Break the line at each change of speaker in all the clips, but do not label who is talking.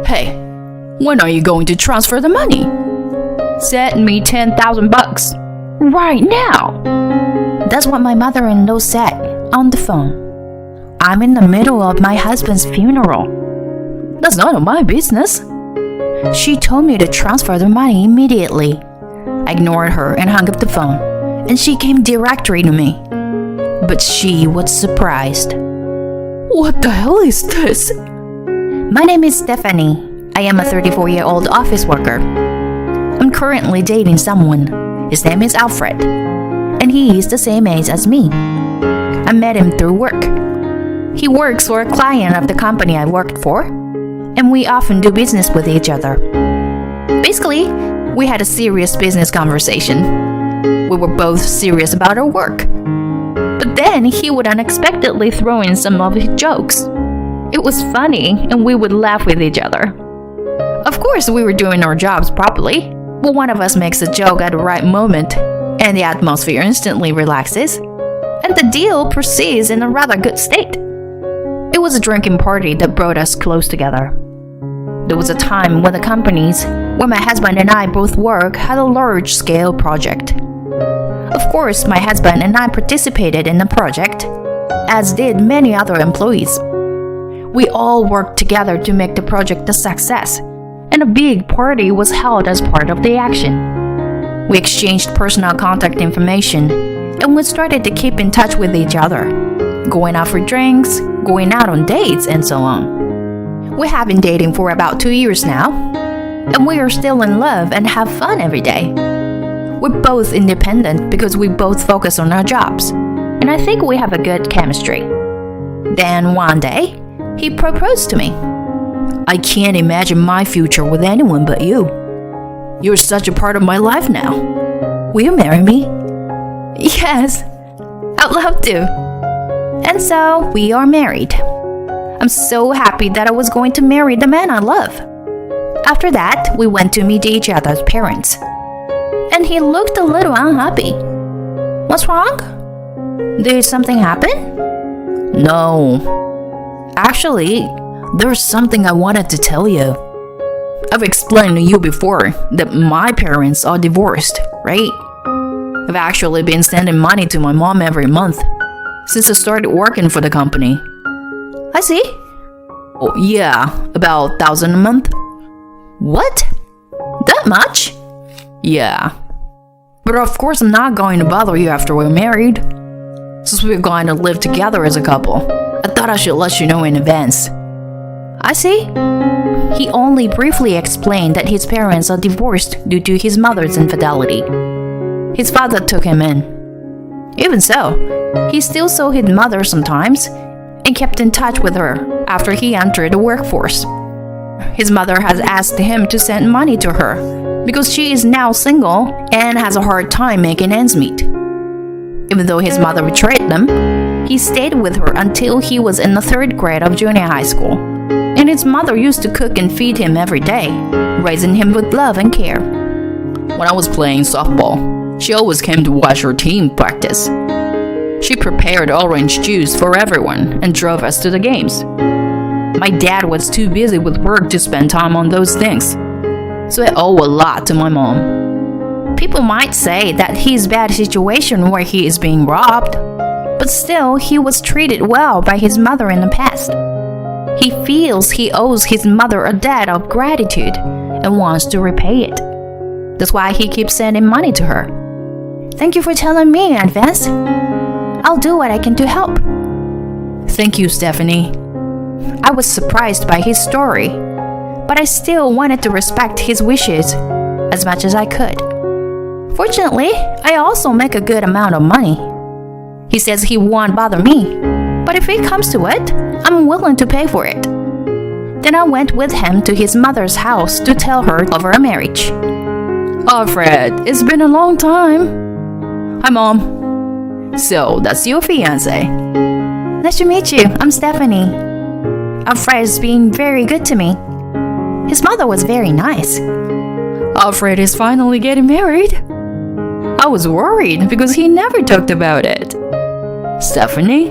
Hey, when are you going to transfer the money?
Send me $10,000 right now.
That's what my mother-in-law said on the phone. I'm in the middle of my husband's funeral.
That's none of my business.
She told me to transfer the money immediately. I ignored her and hung up the phone, and she came directly to me. But she was surprised.
What the hell is this?
My name is Stephanie. I am a 34-year-old office worker. I'm currently dating someone. His name is Alfred, and he is the same age as me. I met him through work. He works for a client of the company I worked for, and we often do business with each other. Basically, we had a serious business conversation. We were both serious about our work. But then he would unexpectedly throw in some of his jokes. It was funny, and we would laugh with each other. Of course, we were doing our jobs properly, but one of us makes a joke at the right moment, and the atmosphere instantly relaxes, and the deal proceeds in a rather good state. It was a drinking party that brought us close together. There was a time when the companies where my husband and I both work had a large-scale project. Of course, my husband and I participated in the project, as did many other employees. We all worked together to make the project a success, and a big party was held as part of the action. We exchanged personal contact information, and we started to keep in touch with each other, going out for drinks, going out on dates, and so on. We have been dating for about 2 years now, and we are still in love and have fun every day. We're both independent because we both focus on our jobs, and I think we have a good chemistry. Then one day, he proposed to me.
I can't imagine my future with anyone but you. You're such a part of my life now. Will you marry me?
Yes, I'd love to. And so we are married. I'm so happy that I was going to marry the man I love. After that, we went to meet each other's parents, and he looked a little unhappy. What's wrong? Did something happen?
No. Actually, there's something I wanted to tell you. I've explained to you before that my parents are divorced, right? I've actually been sending money to my mom every month since I started working for the company.
I see.
Oh, yeah, about 1,000 a month.
What? That much?
Yeah. But of course I'm not going to bother you after we're married. Since we're going to live together as a couple, I thought I should let you know in advance.
I see. He only briefly explained that his parents are divorced due to his mother's infidelity. His father took him in. Even so, he still saw his mother sometimes and kept in touch with her after he entered the workforce. His mother has asked him to send money to her because she is now single and has a hard time making ends meet. Even though his mother betrayed them, he stayed with her until he was in the 3rd grade of junior high school, and his mother used to cook and feed him every day, raising him with love and care.
When I was playing softball, she always came to watch our team practice. She prepared orange juice for everyone and drove us to the games. My dad was too busy with work to spend time on those things, so I owe a lot to my mom.
People might say that he's a bad situation where he is being robbed, but still he was treated well by his mother in the past. He feels he owes his mother a debt of gratitude and wants to repay it. That's why he keeps sending money to her. Thank you for telling me in advance. I'll do what I can to help.
Thank you, Stephanie.
I was surprised by his story, but I still wanted to respect his wishes as much as I could. Fortunately, I also make a good amount of money. He says he won't bother me, but if it comes to it, I'm willing to pay for it. Then I went with him to his mother's house to tell her of our marriage.
Alfred, it's been a long time. Hi, Mom. So, that's your fiancé.
Nice to meet you. I'm Stephanie. Alfred is being very good to me. His mother was very nice.
Alfred is finally getting married. I was worried because he never talked about it. Stephanie,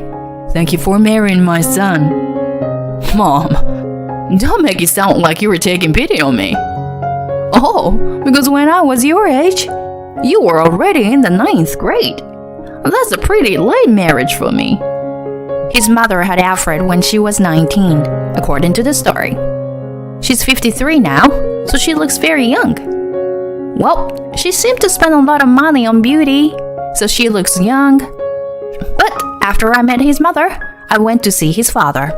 thank you for marrying my son. Mom, Don't make it sound like you were taking pity on me.
Oh, because when I was your age, you were already in the 9th grade. That's a pretty late marriage for me.
His mother had Alfred when she was 19, according to the story. She's 53 now, so she looks very young. Well, she seemed to spend a lot of money on beauty, so she looks young. But after I met his mother, I went to see his father.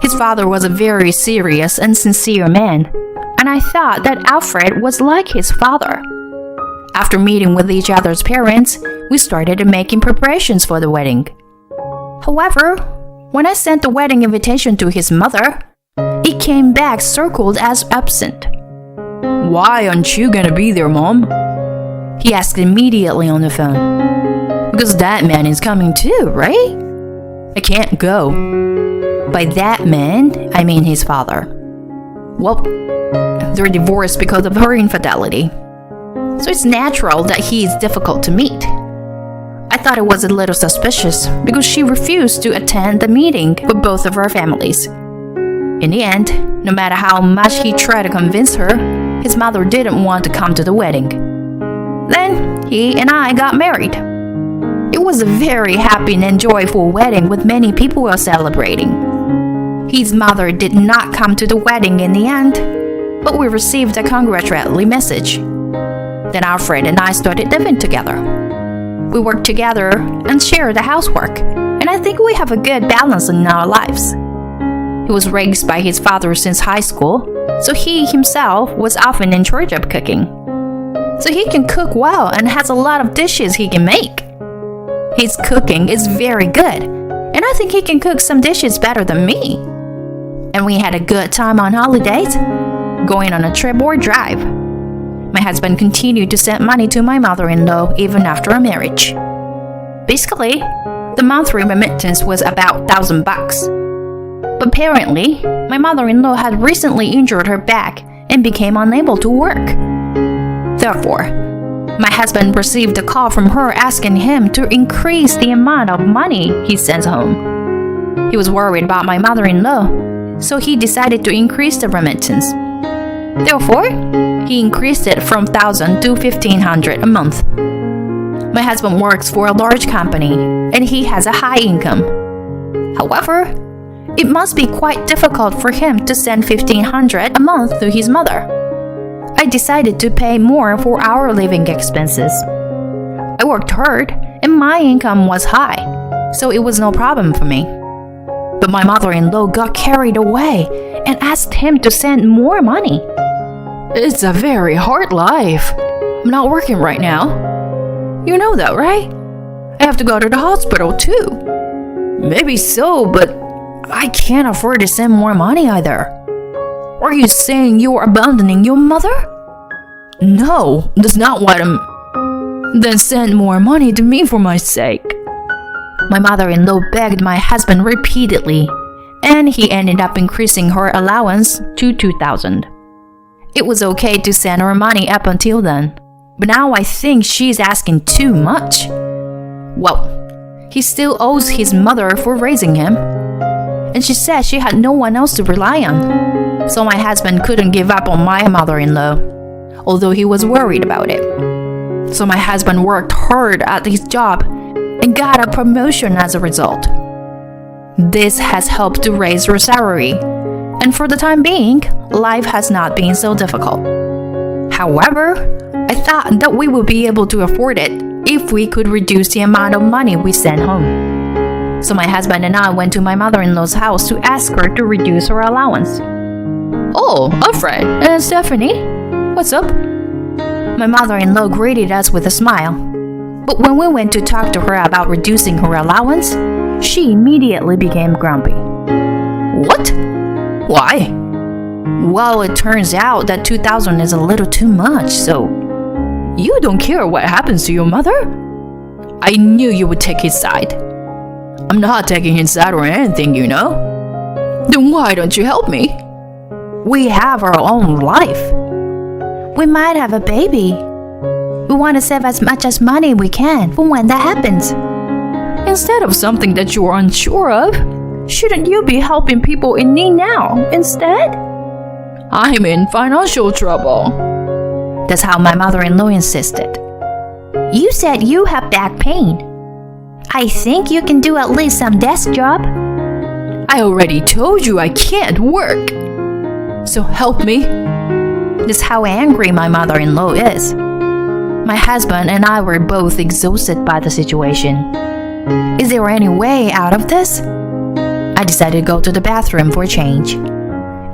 His father was a very serious and sincere man, and I thought that Alfred was like his father. After meeting with each other's parents, we started making preparations for the wedding. However, when I sent the wedding invitation to his mother, it came back circled as absent.
Why aren't you gonna be there, Mom?
He asked immediately on the phone.
Because that man is coming too, right?
I can't go.
By that man, I mean his father.
Well, they're divorced because of her infidelity.
So it's natural that he is difficult to meet. I thought it was a little suspicious because she refused to attend the meeting for both of our families. In the end, no matter how much he tried to convince her, his mother didn't want to come to the wedding. Then he and I got married. It was a very happy and joyful wedding with many people celebrating. His mother did not come to the wedding in the end, but we received a congratulatory message. Then Alfred and I started living together. We worked together and shared the housework, and I think we have a good balance in our lives. He was raised by his father since high school, so he himself was often in charge of cooking. So he can cook well and has a lot of dishes he can make. His cooking is very good, and I think he can cook some dishes better than me. And we had a good time on holidays, going on a trip or drive. My husband continued to send money to my mother-in-law even after our marriage. Basically, the monthly remittance was about $1,000. But apparently, my mother-in-law had recently injured her back and became unable to work. Therefore, my husband received a call from her asking him to increase the amount of money he sends home. He was worried about my mother-in-law, so he decided to increase the remittance. Therefore, he increased it from $1,000 to $1,500 a month. My husband works for a large company, and he has a high income. However, it must be quite difficult for him to send $1,500 a month to his mother. I decided to pay more for our living expenses. I worked hard, and my income was high, so it was no problem for me. But my mother-in-law got carried away and asked him to send more money.
It's a very hard life. I'm not working right now. You know that, right? I have to go to the hospital too.
Maybe so, but
I can't afford to send more money either. Are you saying you're abandoning your mother?
no, that's not what I'm...
Then send more money to me for my sake.
My mother-in-law begged my husband repeatedly, and he ended up increasing her allowance to $2,000. It was okay to send her money up until then, but now I think she's asking too much. Well, he still owes his mother for raising him, and she said she had no one else to rely on, so my husband couldn't give up on my mother-in-law, although he was worried about it. So my husband worked hard at his job and got a promotion as a result. This has helped to raise her salary, and for the time being, life has not been so difficult. However, I thought that we would be able to afford it if we could reduce the amount of money we send home. So my husband and I went to my mother-in-law's house to ask her to reduce her allowance.
Oh, Alfred and Stephanie, what's up?
My mother-in-law greeted us with a smile, but when we went to talk to her about reducing her allowance, she immediately became grumpy.
What? Why?
Well, it turns out that $2,000 is a little too much, so...
You don't care what happens to your mother? I knew you would take his side.
I'm not taking his side or anything, you know.
Then why don't you help me?
We have our own life. We might have a baby. We want to save as much money we can for when that happens.
Instead of something that you're unsure of, Shouldn't you be helping people in need now instead?
I'm in financial trouble.
That's how my mother-in-law insisted. You said you have back pain. I think you can do at least some desk job.
I already told you I can't work. So help me.
That's how angry my mother-in-law is. My husband and I were both exhausted by the situation. Is there any way out of this? I decided to go to the bathroom for a change.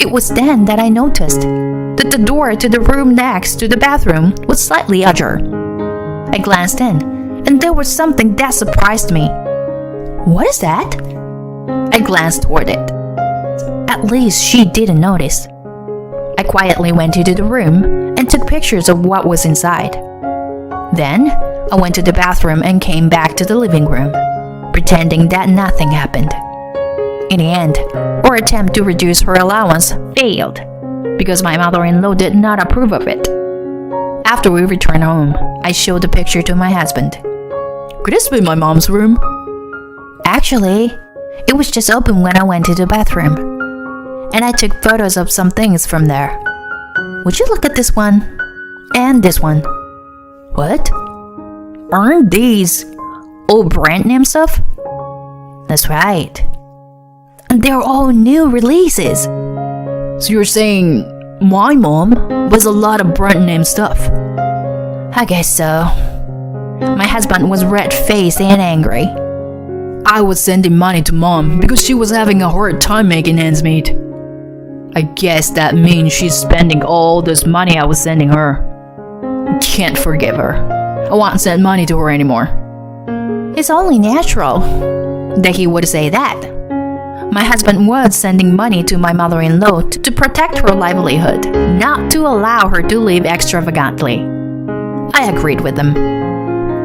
It was then that I noticed that the door to the room next to the bathroom was slightly ajar. I glanced in, and there was something that surprised me. What is that? I glanced toward it. At least she didn't notice. I quietly went into the room and took pictures of what was inside. Then, I went to the bathroom and came back to the living room, pretending that nothing happened. In the end, our attempt to reduce her allowance failed because my mother-in-law did not approve of it. After we returned home, I showed the picture to my husband.
Could this be my mom's room?
Actually, it was just open when I went to the bathroom, and I took photos of some things from there. Would you look at this one? And this one.
What? Aren't these all brand name stuff?
That's right. And they're all new releases.
So you're saying my mom buys a lot of brand name stuff?
I guess so. My husband was red-faced and angry.
I was sending money to mom because she was having a hard time making ends meet. I guess that means she's spending all this money I was sending her. I can't forgive her. I won't send money to her anymore.
It's only natural that he would say that. My husband was sending money to my mother-in-law to protect her livelihood, not to allow her to live extravagantly. I agreed with him.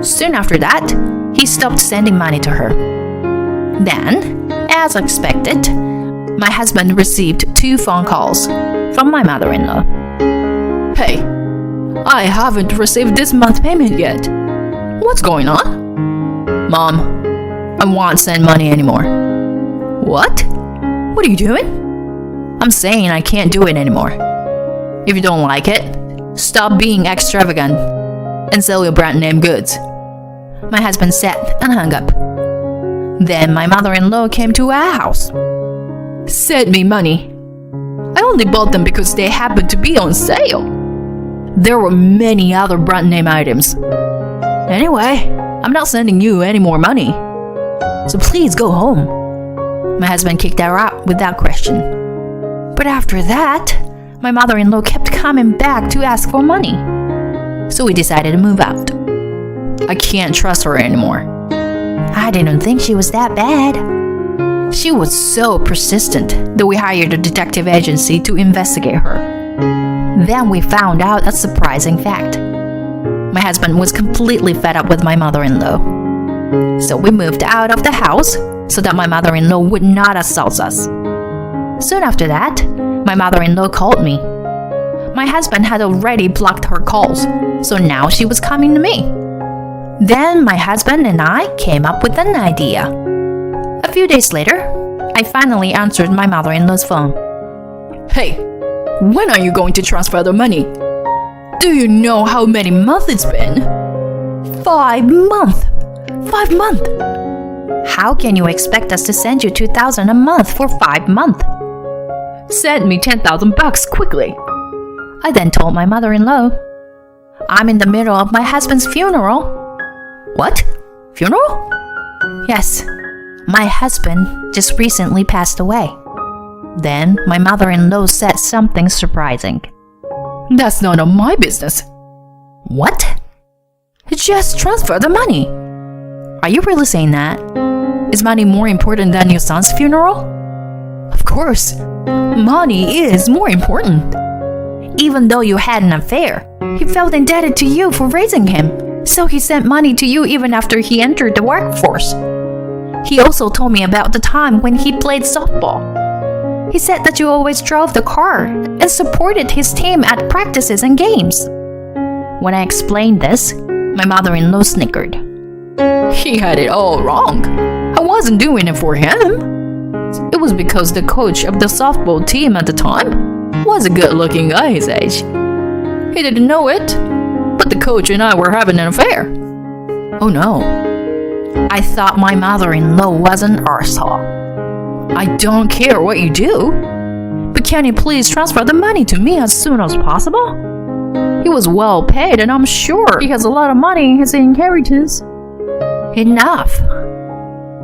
Soon after that, he stopped sending money to her. Then, as expected, my husband received 2 phone calls from my mother-in-law.
Hey, I haven't received this month's payment yet. What's going on? Mom, I won't send money anymore. What? What are you doing? I'm saying I can't do it anymore. If you don't like it, stop being extravagant and sell your brand name goods.
My husband said and hung up. Then my mother-in-law came to our house.
Send me money. I only bought them because they happened to be on sale. There were many other brand name items. Anyway, I'm not sending you any more money. So please go home.
My husband kicked her out without question. But after that, my mother-in-law kept coming back to ask for money. So we decided to move out.
I can't trust her anymore.
I didn't think she was that bad. She was so persistent that we hired a detective agency to investigate her. Then we found out a surprising fact. My husband was completely fed up with my mother-in-law. So we moved out of the house so that my mother-in-law would not assault us. Soon after that, my mother-in-law called me. My husband had already blocked her calls, so now she was coming to me. Then my husband and I came up with an idea. A few days later, I finally answered my mother-in-law's phone.
Hey, when are you going to transfer the money? Do you know how many months it's been?
5 months. 5 months. How can you expect us to send you $2,000 a month for 5 months?
Send me $10,000 quickly.
I then told my mother-in-law. I'm in the middle of my husband's funeral.
What? Funeral?
Yes. My husband just recently passed away. Then my mother-in-law said something surprising.
That's none of my business.
What?
Just transfer the money.
Are you really saying that?
Is money more important than your son's funeral? Of course. Money is more important.
Even though you had an affair, he felt indebted to you for raising him, so he sent money to you even after he entered the workforce. He also told me about the time when he played softball. He said that you always drove the car and supported his team at practices and games. When I explained this, my mother-in-law snickered.
He had it all wrong. I wasn't doing it for him. It was because the coach of the softball team at the time was a good-looking guy his age. He didn't know it, but the coach and I were having an affair.
Oh no. I thought my mother-in-law was an arsehole.
I don't care what you do, but can you please transfer the money to me as soon as possible? He was well paid and I'm sure he has a lot of money in his inheritance.
Enough.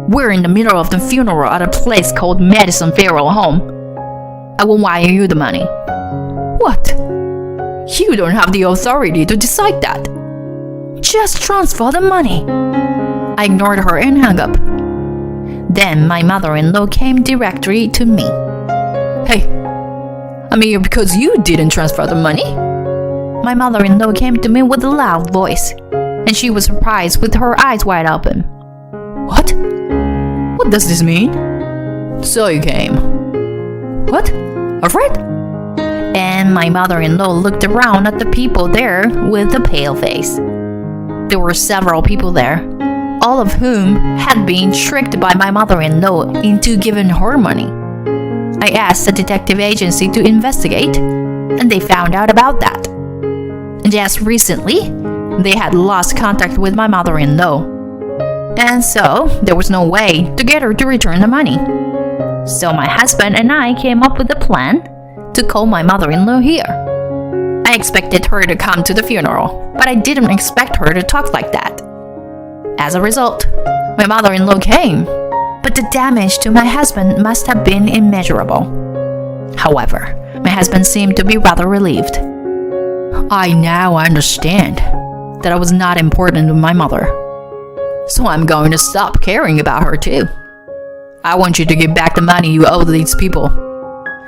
We're in the middle of the funeral at a place called Madison Funeral Home. I will wire you the money.
What? You don't have the authority to decide that.
Just transfer the money. I ignored her and hung up. Then my mother-in-law came directly to me.
Hey, I'm here because you didn't transfer the money.
My mother-in-law came to me with a loud voice, and she was surprised with her eyes wide open.
What? What does this mean? So you came. What? Afraid?
And my mother-in-law looked around at the people there with a pale face. There were several people there, all of whom had been tricked by my mother-in-law into giving her money. I asked the detective agency to investigate, and they found out about that. Just recently, they had lost contact with my mother-in-law. And so, there was no way to get her to return the money. So my husband and I came up with a plan to call my mother-in-law here. I expected her to come to the funeral, but I didn't expect her to talk like that. As a result, my mother-in-law came, but the damage to my husband must have been immeasurable. However, my husband seemed to be rather relieved.
I now understand that I was not important to my mother. So I'm going to stop caring about her too. I want you to give back the money you owe these people.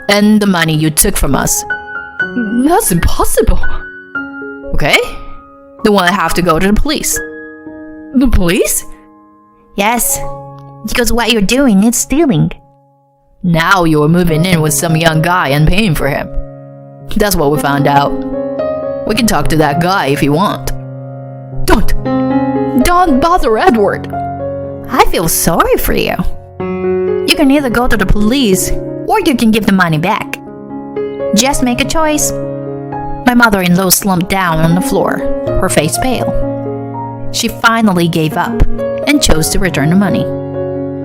And the money you took from us.
That's impossible.
Okay? Then we'll have to go to the police.
The police? Yes, because what you're doing is stealing.
Now you're moving in with some young guy and paying for him. That's what we found out. We can talk to that guy if you want.
Don't bother Edward. I feel sorry for you. You can either go to the police or you can give the money back. Just make a choice. My mother-in-law slumped down on the floor, her face pale. She finally gave up and chose to return the money.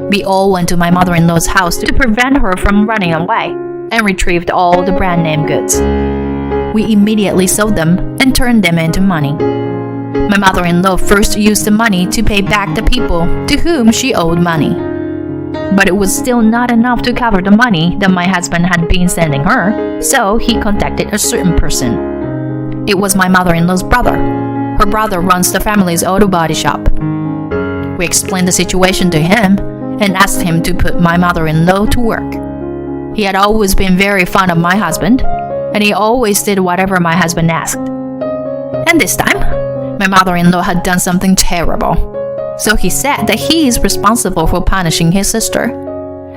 We all went to my mother-in-law's house to prevent her from running away and retrieved all the brand name goods. We immediately sold them and turned them into money. My mother-in-law first used the money to pay back the people to whom she owed money. But it was still not enough to cover the money that my husband had been sending her, so he contacted a certain person. It was my mother-in-law's brother. Her brother runs the family's auto body shop. We explained the situation to him and asked him to put my mother-in-law to work. He had always been very fond of my husband, and he always did whatever my husband asked. And this time, my mother-in-law had done something terrible. So he said that he is responsible for punishing his sister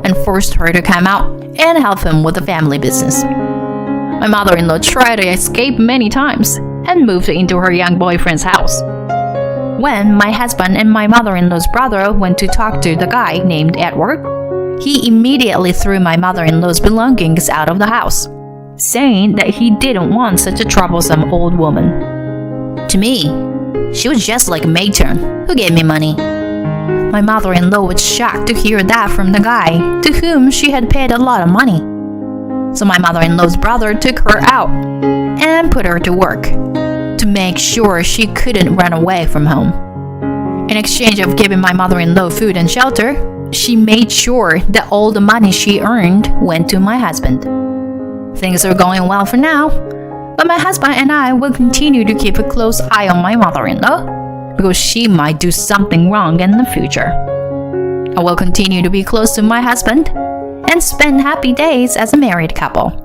and forced her to come out and help him with the family business. My mother-in-law tried to escape many times and moved into her young boyfriend's house. When my husband and my mother-in-law's brother went to talk to the guy named Edward, he immediately threw my mother-in-law's belongings out of the house, saying that he didn't want such a troublesome old woman. To me, she was just like a matron who gave me money. My mother-in-law was shocked to hear that from the guy to whom she had paid a lot of money. So my mother-in-law's brother took her out and put her to work to make sure she couldn't run away from home. In exchange of giving my mother-in-law food and shelter, she made sure that all the money she earned went to my husband. Things are going well for now, but my husband and I will continue to keep a close eye on my mother-in-law because she might do something wrong in the future. I will continue to be close to my husband and spend happy days as a married couple.